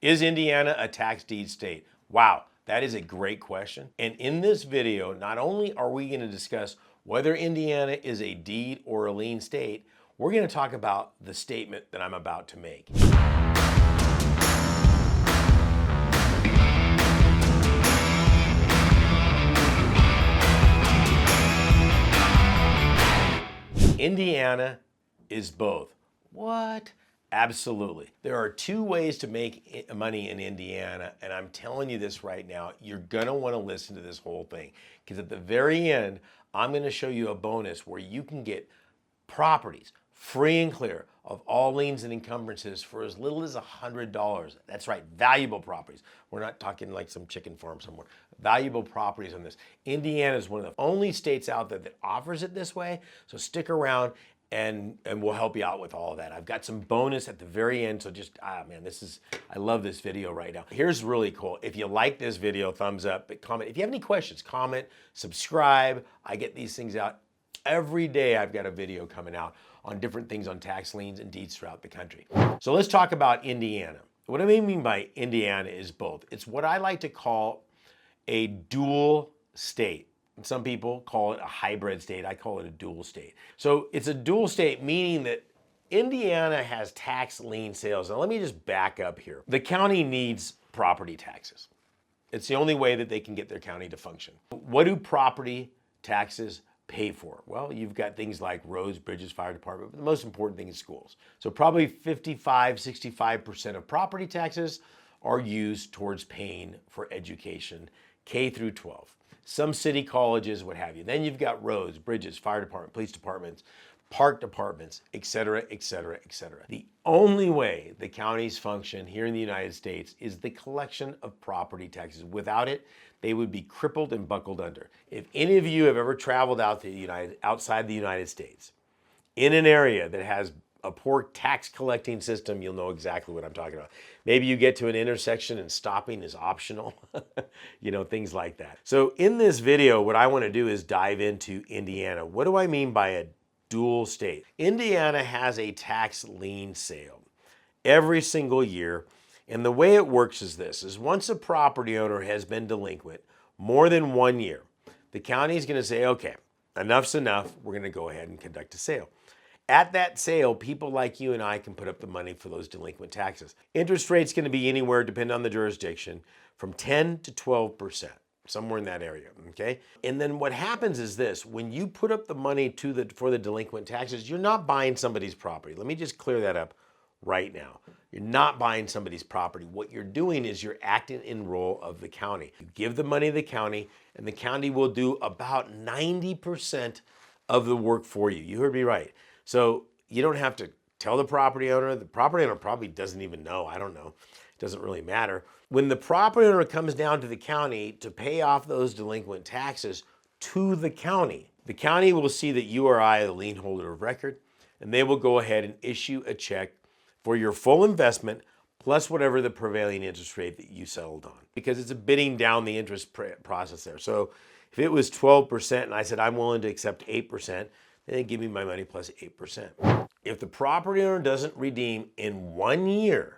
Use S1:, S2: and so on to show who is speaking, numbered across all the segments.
S1: Is Indiana a tax deed state? Wow, that is a great question. And in this video, not only are we going to discuss whether Indiana is a deed or a lien state, we're going to talk about the statement that I'm about to make. Indiana is both. What? Absolutely. There are two ways to make money in Indiana, and I'm telling you this right now, you're gonna wanna listen to this whole thing, because at the very end, I'm gonna show you a bonus where you can get properties free and clear of all liens and encumbrances for as little as $100. That's right, valuable properties. We're not talking like some chicken farm somewhere. Valuable properties on this. Indiana is one of the only states out there that offers it this way, so stick around and we'll help you out with all of that. I've got some bonus at the very end, so just, man, I love this video right now. Here's really cool. If you like this video, thumbs up, but comment. If you have any questions, comment, subscribe. I get these things out every day. I've got a video coming out on different things on tax liens and deeds throughout the country. So let's talk about Indiana. What I mean by Indiana is both. It's what I like to call a dual state. Some people call it a hybrid state. I call it a dual state. So it's a dual state, meaning that Indiana has tax lien sales. Now let me just back up here. The county needs property taxes. It's the only way that they can get their county to function. What do property taxes pay for? Well, you've got things like roads, bridges, fire department, but the most important thing is schools. So probably 65% of property taxes are used towards paying for education, K through 12. Some city colleges, what have you. Then you've got roads, bridges, fire department, police departments, park departments, et cetera, et cetera, et cetera. The only way the counties function here in the United States is the collection of property taxes. Without it, they would be crippled and buckled under. If any of you have ever traveled outside the United States, in an area that has a poor tax collecting system, you'll know exactly what I'm talking about. Maybe you get to an intersection and stopping is optional, things like that. So in this video, what I want to do is dive into Indiana. What do I mean by a dual state? Indiana has a tax lien sale every single year. And the way it works is this, is once a property owner has been delinquent more than 1 year, the county is going to say, okay, enough's enough. We're going to go ahead and conduct a sale. At that sale, people like you and I can put up the money for those delinquent taxes. Interest rate's going to be anywhere, depending on the jurisdiction, from 10 to 12%, somewhere in that area, okay? And then what happens is this, when you put up the money for the delinquent taxes, you're not buying somebody's property. Let me just clear that up right now. You're not buying somebody's property. What you're doing is you're acting in role of the county. You give the money to the county, and the county will do about 90% of the work for you. You heard me right. So you don't have to tell the property owner. The property owner probably doesn't even know. I don't know. It doesn't really matter. When the property owner comes down to the county to pay off those delinquent taxes to the county will see that you or I are the lien holder of record, and they will go ahead and issue a check for your full investment plus whatever the prevailing interest rate that you settled on, because it's a bidding down the interest process there. So if it was 12% and I said I'm willing to accept 8%, they give me my money plus 8%. If the property owner doesn't redeem in 1 year,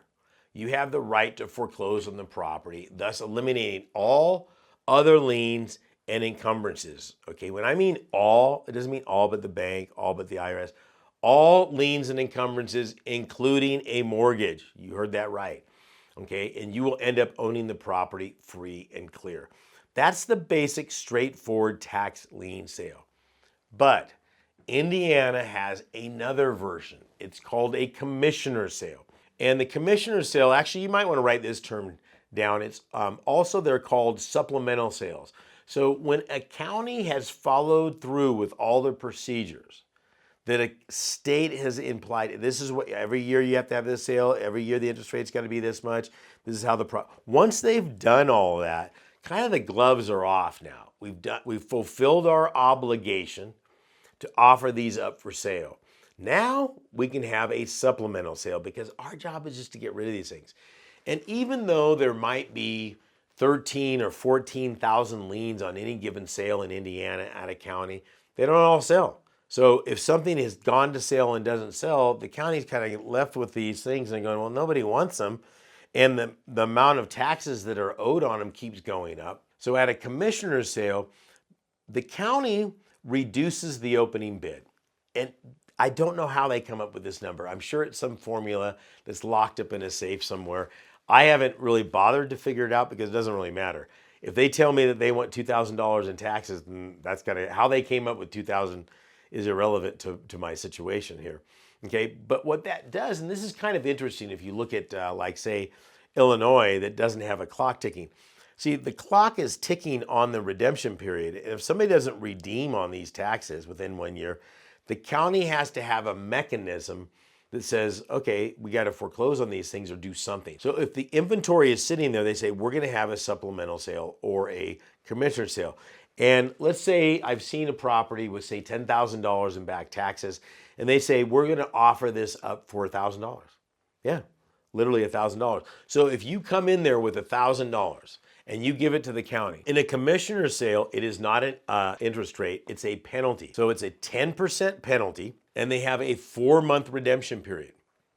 S1: you have the right to foreclose on the property, thus eliminating all other liens and encumbrances. Okay, when I mean all, it doesn't mean all but the bank, all but the IRS. All liens and encumbrances, including a mortgage. You heard that right. Okay, and you will end up owning the property free and clear. That's the basic, straightforward tax lien sale. But Indiana has another version. It's called a commissioner sale. And the commissioner sale, actually, you might want to write this term down. It's also, they're called supplemental sales. So when a county has followed through with all the procedures that a state has implied, this is what, every year you have to have this sale, every year the interest rate's got to be this much, this is how once they've done all that, kind of the gloves are off now. We've fulfilled our obligation to offer these up for sale. Now we can have a supplemental sale, because our job is just to get rid of these things. And even though there might be 13 or 14,000 liens on any given sale in Indiana at a county, they don't all sell. So if something has gone to sale and doesn't sell, the county's kind of left with these things and going, well, nobody wants them. and the amount of taxes that are owed on them keeps going up. So at a commissioner's sale, the county reduces the opening bid. And I don't know how they come up with this number. I'm sure it's some formula that's locked up in a safe somewhere. I haven't really bothered to figure it out because it doesn't really matter. If they tell me that they want $2,000 in taxes, then that's how they came up with $2,000 is irrelevant to my situation here. Okay, but what that does, and this is kind of interesting if you look at like say Illinois that doesn't have a clock ticking. See, the clock is ticking on the redemption period. And if somebody doesn't redeem on these taxes within 1 year, the county has to have a mechanism that says, okay, we got to foreclose on these things or do something. So if the inventory is sitting there, they say, we're going to have a supplemental sale or a commissioner sale. And let's say I've seen a property with, say, $10,000 in back taxes, and they say, we're going to offer this up for $1,000. Yeah, literally $1,000. So if you come in there with $1,000 and you give it to the county, in a commissioner sale, it is not an interest rate, it's a penalty. So it's a 10% penalty, and they have a 4-month redemption period.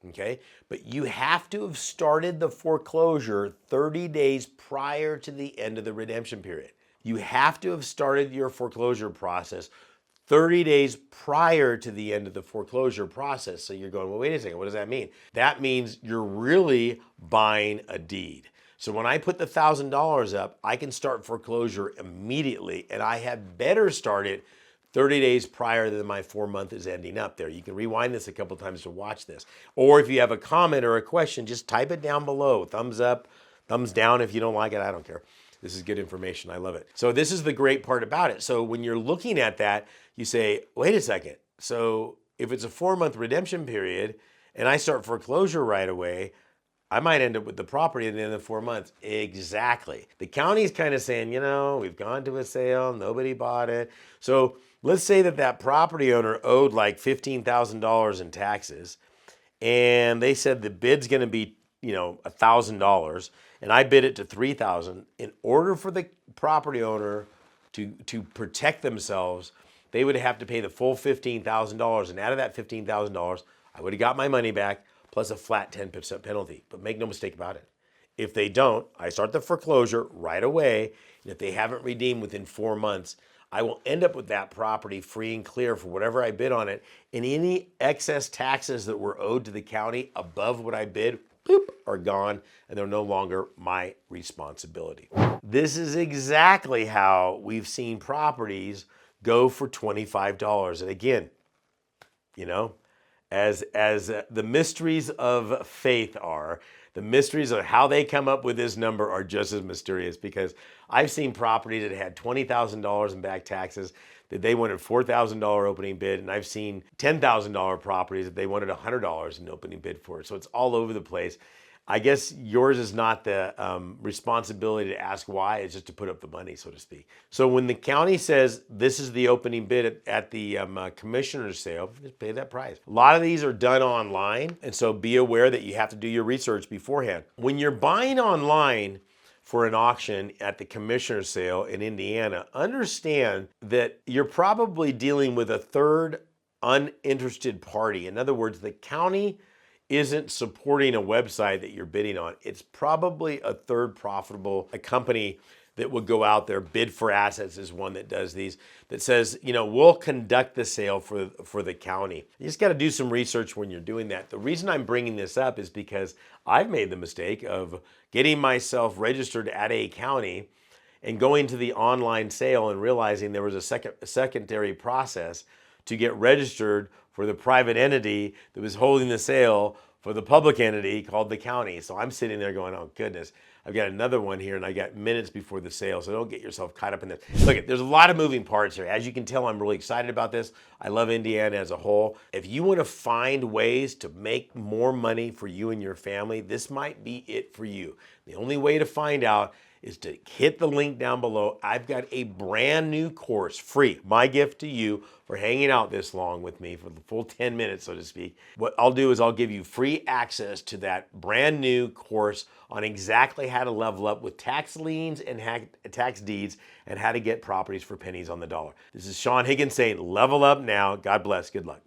S1: Okay, but you have to have started the foreclosure 30 days prior to the end of the redemption period. You have to have started your foreclosure process 30 days prior to the end of the foreclosure process. So you're going, well, wait a second, what does that mean? That means you're really buying a deed. So when I put the $1,000 up, I can start foreclosure immediately, and I had better start it 30 days prior than my 4-month is ending up there. You can rewind this a couple times to watch this. Or if you have a comment or a question, just type it down below. Thumbs up, thumbs down if you don't like it, I don't care. This is good information, I love it. So this is the great part about it. So when you're looking at that, you say, wait a second. So if it's a 4-month redemption period and I start foreclosure right away, I might end up with the property at the end of the 4 months. Exactly. The county's kind of saying, you know, we've gone to a sale, nobody bought it. So let's say that property owner owed like $15,000 in taxes, and they said the bid's going to be, you know, $1,000, and I bid it to $3,000. In order for the property owner to protect themselves, they would have to pay the full $15,000, and out of that $15,000, I would have got my money back plus a flat 10% penalty. But make no mistake about it. If they don't, I start the foreclosure right away, and if they haven't redeemed within 4 months, I will end up with that property free and clear for whatever I bid on it, and any excess taxes that were owed to the county above what I bid, boop, are gone, and they're no longer my responsibility. This is exactly how we've seen properties go for $25. And again, you know, as the mysteries of faith are, the mysteries of how they come up with this number are just as mysterious, because I've seen properties that had $20,000 in back taxes that they wanted $4,000 opening bid, and I've seen $10,000 properties that they wanted $100 in opening bid for it. So it's all over the place. I guess yours is not the responsibility to ask why, it's just to put up the money, so to speak. So when the county says this is the opening bid at the commissioner's sale, just pay that price. A lot of these are done online, and so be aware that you have to do your research beforehand. When you're buying online for an auction at the commissioner's sale in Indiana, understand that you're probably dealing with a third uninterested party. In other words, the county isn't supporting a website that you're bidding on. It's probably a third profitable company that would go out there. Bid for Assets is one that does these, that says, you know, we'll conduct the sale for the county. You just got to do some research when you're doing that. The reason I'm bringing this up is because I've made the mistake of getting myself registered at a county and going to the online sale and realizing there was a secondary process to get registered for the private entity that was holding the sale for the public entity called the county. So I'm sitting there going, oh goodness, I've got another one here, and I got minutes before the sale, so don't get yourself caught up in this. Look, there's a lot of moving parts here. As you can tell, I'm really excited about this. I love Indiana as a whole. If you want to find ways to make more money for you and your family, this might be it for you. The only way to find out is to hit the link down below. I've got a brand new course, free. My gift to you for hanging out this long with me for the full 10 minutes, so to speak. What I'll do is I'll give you free access to that brand new course on exactly how to level up with tax liens and tax deeds and how to get properties for pennies on the dollar. This is Saen Higgins saying, level up now. God bless. Good luck.